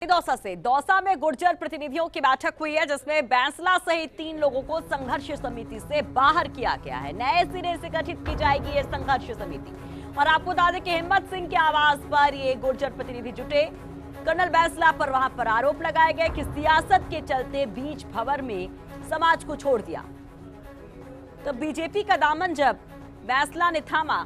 दौसा में गुर्जर प्रतिनिधियों की बैठक हुई है, जिसमें बैंसला सहित 3 लोगों को संघर्ष समिति से बाहर किया गया है। नए सिरे से गठित की जाएगी ये संघर्ष समिति। और आपको बता दें कि हिम्मत सिंह के आवास पर ये गुर्जर प्रतिनिधि जुटे। कर्नल बैंसला पर वहां पर आरोप लगाए गए कि सियासत के चलते बीच भंवर में समाज को छोड़ दिया। तो बीजेपी का दामन जब बैंसला ने थामा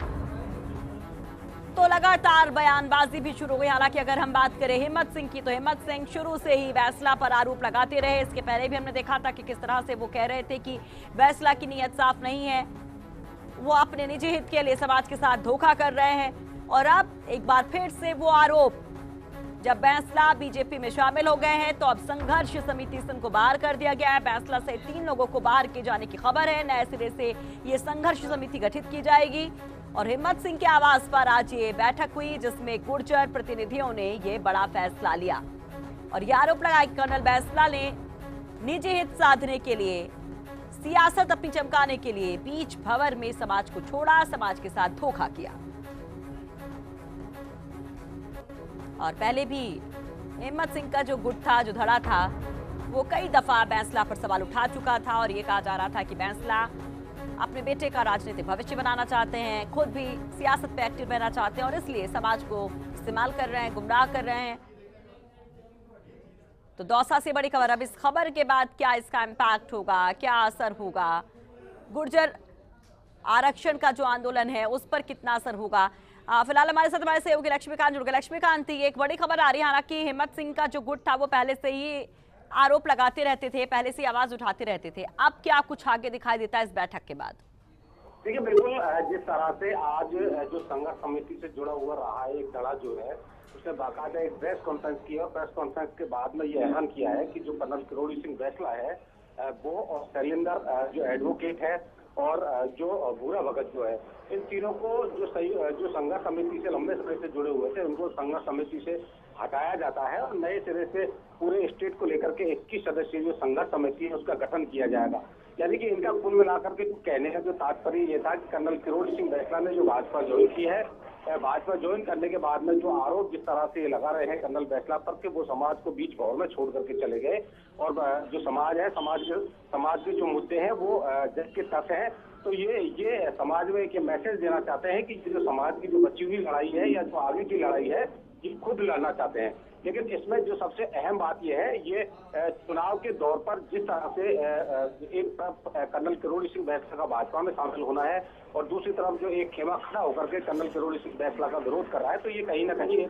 तो लगातार बयानबाजी भी शुरू हुई। हालांकि अगर हम बात करें हिम्मत सिंह की, तो हिम्मत सिंह शुरू से ही बैंसला पर आरोप लगाते रहे। इसके पहले भी हमने देखा था कि किस तरह से वो कह रहे थे कि बैंसला की नीयत साफ नहीं है, वो अपने निजी हित के लिए समाज के साथ धोखा कर रहे हैं। और अब एक बार फिर से वो आरोप, जब बैंसला बीजेपी में शामिल हो गए हैं तो अब संघर्ष समिति से उनको बाहर कर दिया गया है। बैंसला से 3 लोगों को बाहर किए जाने की खबर है। नए सिरे से ये संघर्ष समिति गठित की जाएगी। और हिम्मत सिंह के आवास पर आज ये बैठक हुई, जिसमें गुर्जर प्रतिनिधियों ने ये बड़ा फैसला लिया और ये आरोप लगाया कि कर्नल बैंसला ने निजी हित साधने के लिए, सियासत अपनी चमकाने के लिए बीच भंवर में समाज को छोड़ा, समाज के साथ धोखा किया। और पहले भी हिम्मत सिंह का जो गुट था, जो धड़ा था, वो कई दफा बैंसला पर सवाल उठा चुका था और ये कहा जा रहा था कि बैंसला अपने बेटे का राजनीतिक भविष्य बनाना चाहते हैं, खुद भी सियासत पे एक्टिव रहना चाहते हैं और इसलिए समाज को इस्तेमाल कर रहे हैं, गुमराह कर रहे हैं। तो दौसा से बड़ी खबर। अब इस खबर के बाद क्या इसका इम्पैक्ट होगा, क्या असर होगा, गुर्जर आरक्षण का जो आंदोलन है उस पर कितना असर होगा? फिलहाल हमारे साथ हमारे सहयोगी लक्ष्मीकांत जुड़ गए। लक्ष्मीकांत, एक बड़ी खबर आ रही है, हालांकि हिम्मत सिंह का जो गुट था वो पहले से ही आरोप लगाते रहते थे, पहले से आवाज उठाते रहते थे। अब क्या कुछ आगे दिखाई देता है इस बैठक के बाद? देखिए, बिल्कुल जिस तरह से आज जो संघर्ष समिति से जुड़ा हुआ रहा है एक धड़ा जो है, उसने बाकायदा एक प्रेस कॉन्फ्रेंस की और प्रेस कॉन्फ्रेंस के बाद में ये ऐलान किया है कि जो कर्नल किरोड़ी सिंह बैंसला है वो और शैलेंद्र जो एडवोकेट है और जो भूरा भगत जो है, इन तीनों को जो संघर्ष समिति से लंबे समय से जुड़े हुए थे उनको संघर्ष समिति से हटाया जाता है और नए सिरे से पूरे स्टेट को लेकर के 21 सदस्यीय जो संघर्ष समिति है उसका गठन किया जाएगा। यानी कि इनका कुल मिलाकर के कहने का जो तात्पर्य ये था कि कर्नल किरोड़ी सिंह बैंसला ने जो भाजपा ज्वाइन की है, भाजपा ज्वाइन करने के बाद में जो आरोप जिस तरह से लगा रहे हैं कर्नल बैंसला पर कि वो समाज को बीच भंवर में छोड़ करके चले गए और जो समाज है, समाज के जो मुद्दे हैं वो जग के तस हैं। तो ये समाज में एक मैसेज देना चाहते हैं कि जो समाज की जो बची हुई लड़ाई है या जो आगे की लड़ाई है ये खुद लड़ना चाहते हैं। लेकिन इसमें जो सबसे अहम बात यह है, ये चुनाव के दौर पर जिस तरह से एक तरफ कर्नल किरोड़ी सिंह बैंसला का भाजपा में शामिल होना है और दूसरी तरफ जो एक खेमा खड़ा होकर के कर्नल किरोड़ी सिंह बैंसला का विरोध कर रहा है, तो ये कहीं ना कहीं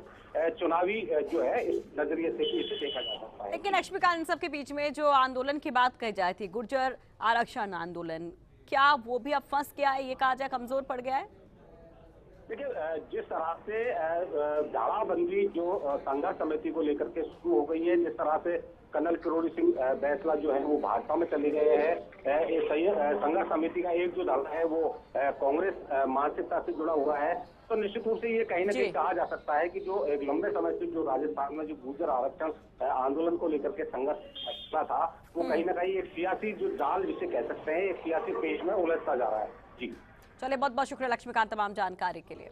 चुनावी जो है इस नजरिए से इसे देखा जा सकता है। लेकिन लक्ष्मीकांत, इन सबके बीच में जो आंदोलन की बात कही जाती थी, गुर्जर आरक्षण आंदोलन, क्या वो भी अब फंस गया है, ये कहा जाए कमजोर पड़ गया है? देखिए, जिस तरह से धाराबंदी जो संघर्ष समिति को लेकर के शुरू हो गई है, जिस तरह से कर्नल किरोड़ी सिंह बैंसला जो है वो भाजपा में चले गए हैं, संघर्ष समिति का एक जो दल है वो कांग्रेस मानसिकता से जुड़ा हुआ है, तो निश्चित रूप से ये कहीं ना कहीं कहा जा सकता है कि जो एक लंबे समय से जो राजस्थान में जो गुर्जर आरक्षण आंदोलन को लेकर के संघर्ष था, वो कहीं ना कहीं एक सियासी जो जाल जिसे कह सकते हैं, एक सियासी पेश में उलझता जा रहा है। जी चलिए, बहुत बहुत शुक्रिया लक्ष्मीकांत तमाम जानकारी के लिए।